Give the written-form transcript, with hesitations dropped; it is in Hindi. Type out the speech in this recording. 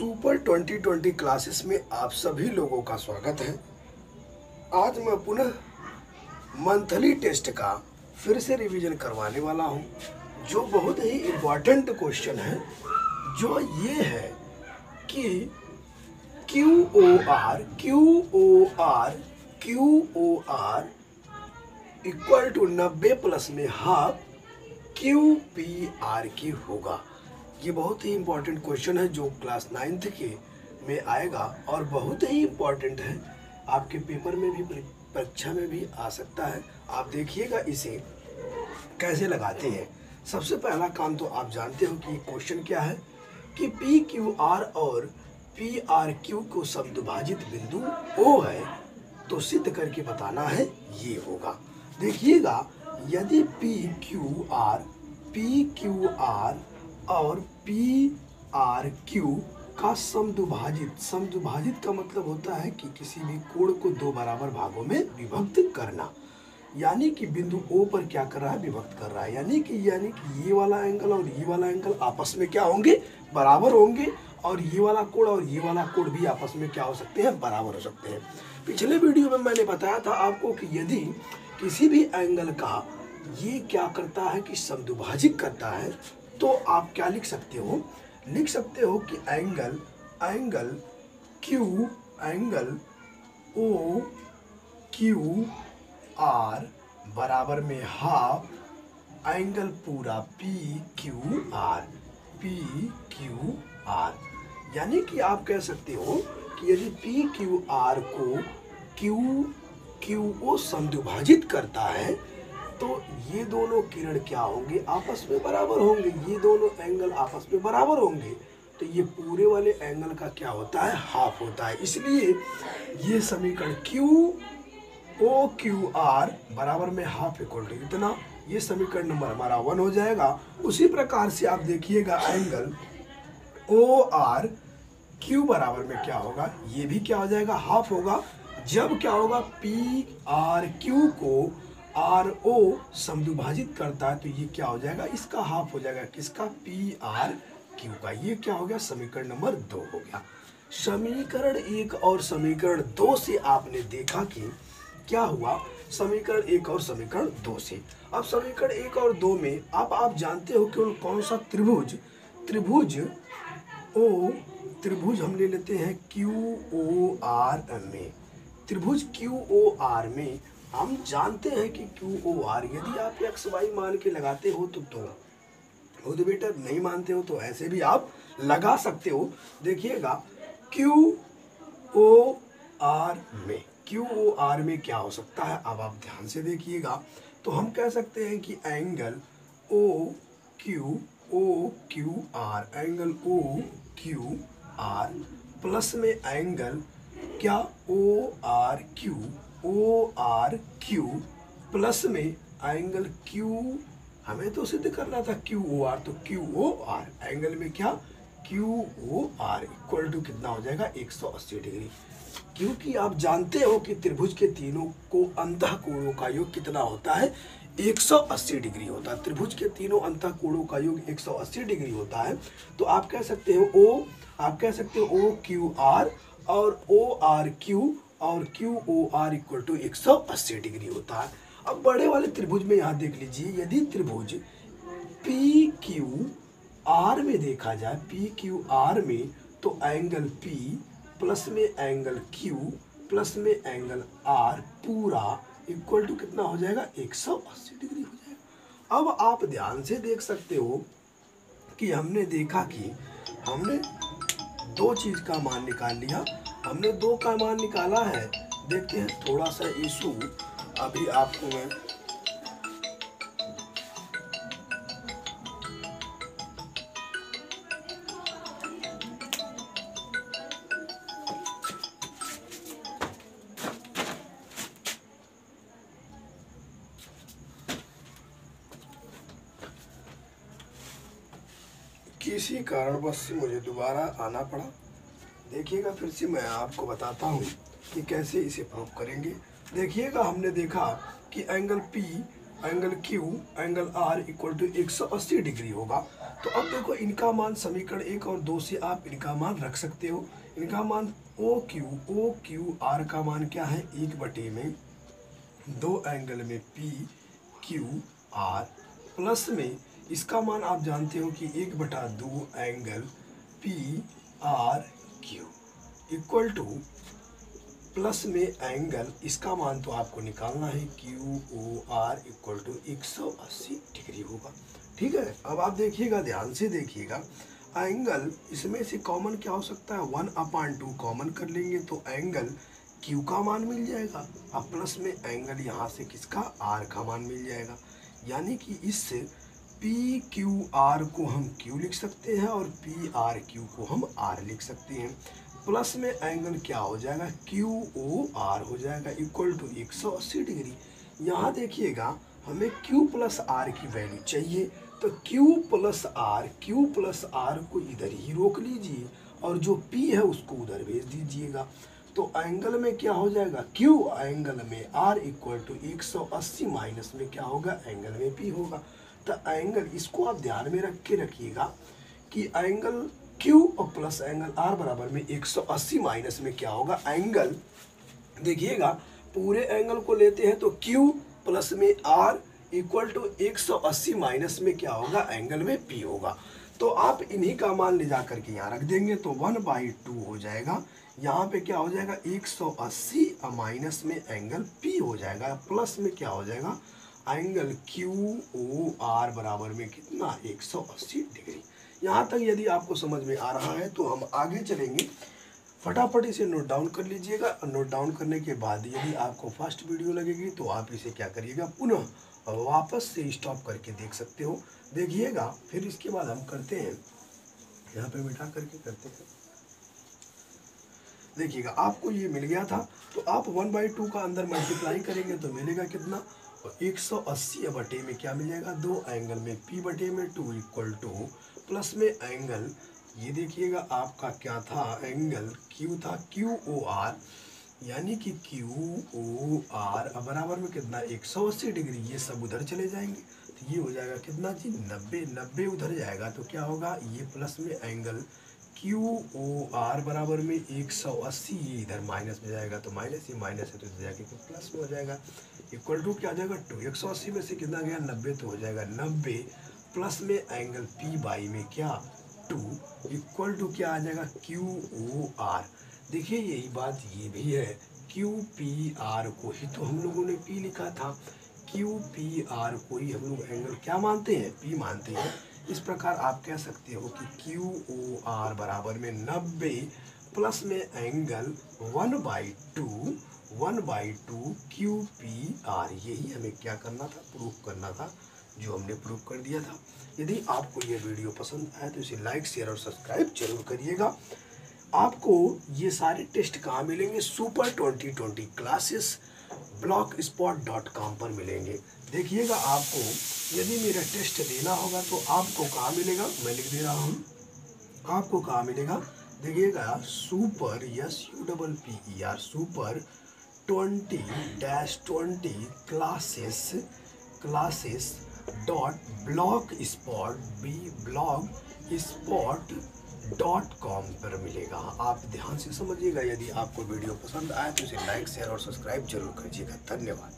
सुपर 2020 क्लासेस में आप सभी लोगों का स्वागत है। आज मैं पुनः मंथली टेस्ट का फिर से रिवीजन करवाने वाला हूं, जो बहुत ही इम्पोर्टेंट क्वेश्चन है, जो ये है कि QOR इक्वल टू 90 प्लस में हाफ QPR की होगा। ये बहुत ही इम्पोर्टेंट क्वेश्चन है जो क्लास 9th के में आएगा और बहुत ही इम्पोर्टेंट है, आपके पेपर में भी परीक्षा में भी आ सकता है। आप देखिएगा इसे कैसे लगाते हैं। सबसे पहला काम तो आप जानते हो कि क्वेश्चन क्या है कि PQR और PRQ को समद्विभाजित बिंदु O है तो सिद्ध करके बताना है, ये होगा। देखिएगा, यदि PQR और PRQ का समद्विभाजित का मतलब होता है कि किसी भी कोण को दो बराबर भागों में विभक्त करना, यानी कि बिंदु O पर क्या कर रहा है, विभक्त कर रहा है। यानी कि ये वाला एंगल और ये वाला एंगल आपस में क्या होंगे, बराबर होंगे, और ये वाला कोण और ये वाला कोण भी आपस में क्या हो सकते हैं, बराबर हो सकते हैं। पिछले वीडियो में मैंने बताया था आपको कि यदि किसी भी एंगल का ये क्या करता है कि समद्विभाजित करता है, तो आप क्या लिख सकते हो, कि एंगल OQR बराबर में हाफ एंगल पूरा PQR। यानी कि आप कह सकते हो कि यदि PQR को QO समद्विभाजित करता है तो ये दोनों किरण क्या होंगे, आपस में बराबर होंगे। ये दोनों एंगल आपस में बराबर होंगे तो ये पूरे वाले एंगल का क्या होता है, हाफ होता है। इसलिए ये समीकरण QOQR बराबर में हाफ इक्वल टू इतना, ये समीकरण नंबर हमारा 1 हो जाएगा। उसी प्रकार से आप देखिएगा एंगल ORQ बराबर में क्या होगा, ये भी क्या हो जाएगा, हाफ होगा। जब क्या होगा, PRQ को RO समद्विभाजित करता है तो ये क्या हो जाएगा, इसका हाफ हो जाएगा, किसका, PRQ का। ये क्या हो गया, समीकरण नंबर 2 हो गया। समीकरण 1 और समीकरण 2 से आपने देखा कि क्या हुआ, समीकरण 1 और समीकरण 2 से। अब समीकरण 1 और 2 में आप जानते हो कि कौन सा त्रिभुज हम ले लेते हैं QOR में। त्रिभुज QOR में हम जानते हैं कि QOR यदि आप XY मान के लगाते हो तो हो तो बेटा, नहीं मानते हो तो ऐसे भी आप लगा सकते हो। देखिएगा QOR में क्या हो सकता है, अब आप ध्यान से देखिएगा। तो हम कह सकते हैं कि एंगल OQR प्लस में एंगल क्या, ORQ प्लस में एंगल Q, हमें तो सिद्ध करना था QOR, तो QOR एंगल में क्या, QOR इक्वल टू कितना हो जाएगा, 180 डिग्री। क्योंकि आप जानते हो कि त्रिभुज के तीनों को अंतः कोणों का योग कितना होता है, 180 डिग्री होता है। त्रिभुज के तीनों अंतः कोणों का योग 180 डिग्री होता है। तो आप कह सकते हो OQR और ORQ और QOR इक्वल टू 180 डिग्री होता है। अब बड़े वाले त्रिभुज में यहाँ देख लीजिए, यदि त्रिभुज PQR में देखा जाए, PQR में, तो एंगल P प्लस में एंगल Q प्लस में एंगल R पूरा इक्वल टू कितना हो जाएगा, 180 डिग्री हो जाएगा। अब आप ध्यान से देख सकते हो कि हमने देखा कि हमने दो चीज का मान निकाल लिया, हमने 2 का मान निकाला है। देखते हैं, थोड़ा सा इशू अभी आपको मैं किसी कारणवश से मुझे दोबारा आना पड़ा। देखिएगा, फिर से मैं आपको बताता हूँ कि कैसे इसे प्रूव करेंगे। देखिएगा, हमने देखा कि angle P angle Q angle R equal to 180 degree होगा। तो अब देखो इनका मान समीकरण 1 और 2 से आप इनका मान रख सकते हो। इनका मान OQ R का मान क्या है, 1 में 2 एंगल में PQR प्लस में इसका मान आप जानते हो कि 1/2 angle PRQ equal two plus में एंगल, इसका मान तो आपको निकालना है QOR इक्वल टू 180 डिग्री होगा। ठीक है, अब आप देखिएगा, ध्यान से देखिएगा, एंगल इसमें से कॉमन क्या हो सकता है, 1/2 कॉमन कर लेंगे तो एंगल Q का मान मिल जाएगा। अब प्लस में एंगल यहाँ से किसका, R का मान मिल जाएगा। यानी कि इस PQR को हम Q लिख सकते हैं और PRQ को हम R लिख सकते हैं। प्लस में एंगल क्या हो जाएगा, QOR हो जाएगा इक्वल टू 180 डिग्री। यहाँ देखिएगा हमें Q प्लस R की वैल्यू चाहिए, तो Q प्लस R को इधर ही रोक लीजिए और जो P है उसको उधर भेज दीजिएगा। तो एंगल में क्या हो जाएगा, Q एंगल में R इक्वल टू 180 माइनस में क्या होगा, एंगल में P होगा। तो एंगल, इसको आप ध्यान में रख के रखिएगा कि एंगल Q और प्लस एंगल R बराबर में 180 माइनस में क्या होगा, एंगल, देखिएगा पूरे एंगल को लेते हैं तो Q प्लस में R इक्वल टू 180 माइनस में क्या होगा, एंगल में P होगा। तो आप इन्हीं का मान ले जा करके यहाँ रख देंगे तो 1/2 हो जाएगा। यहाँ पे क्या हो जाएगा, 180 माइनस में एंगल P हो जाएगा, प्लस में क्या हो जाएगा, एंगल QOR बराबर में कितना, 180 डिग्री। यहाँ तक यदि आपको समझ में आ रहा है तो हम आगे चलेंगे। फटाफट इसे नोट डाउन कर लीजिएगा। नोट डाउन करने के बाद यदि आपको फर्स्ट वीडियो लगेगी तो आप इसे क्या करिएगा, पुनः वापस से स्टॉप करके देख सकते हो, देखिएगा। फिर इसके बाद हम करते हैं, यहाँ पे मिटा करके करते हैं। देखिएगा आपको ये मिल गया था, तो आप 1/2 का अंदर मल्टीप्लाई करेंगे तो मिलेगा कितना, 180 बटे में क्या मिल जाएगा, 2 एंगल में P/2 इक्वल टू प्लस में एंगल, ये देखिएगा आपका क्या था, एंगल Q था QOR, यानी कि QOR बराबर में कितना, 180 डिग्री। ये सब उधर चले जाएंगे तो ये हो जाएगा कितना जी, 90 उधर जाएगा तो क्या होगा, ये प्लस में एंगल QOR बराबर में 180, ये इधर माइनस में जाएगा तो माइनस, ये माइनस है तो इधर जाके तो प्लस में हो जाएगा इक्वल टू क्या आ जाएगा, 2। 180 में से कितना गया, 90 तो हो जाएगा 90 प्लस में एंगल P में क्या, 2 इक्वल टू क्या आ जाएगा, QOR। देखिए यही बात ये भी है, QPR को ही तो हम लोगों ने P लिखा था, QPR को ही हम लोग एंगल क्या मानते हैं, P मानते हैं। इस प्रकार आप कह सकते हो कि QOR बराबर में 90 प्लस में एंगल 1/2 QPR। यही हमें क्या करना था, प्रूफ करना था, जो हमने प्रूफ कर दिया था। यदि आपको ये वीडियो पसंद आए तो इसे लाइक, शेयर और सब्सक्राइब जरूर करिएगा। आपको ये सारे टेस्ट कहाँ मिलेंगे, सुपर 2020 क्लासेस blogspot.com पर मिलेंगे। देखिएगा आपको यदि मेरा टेस्ट देना होगा तो आपको कहाँ मिलेगा, मैं लिख दे रहा हूँ, आपको कहाँ मिलेगा, देखिएगा सुपर SUPPER सुपर 20-20 classes.blogspot.com पर मिलेगा। आप ध्यान से समझिएगा। यदि आपको वीडियो पसंद आए तो इसे लाइक, शेयर और सब्सक्राइब जरूर कीजिएगा। धन्यवाद।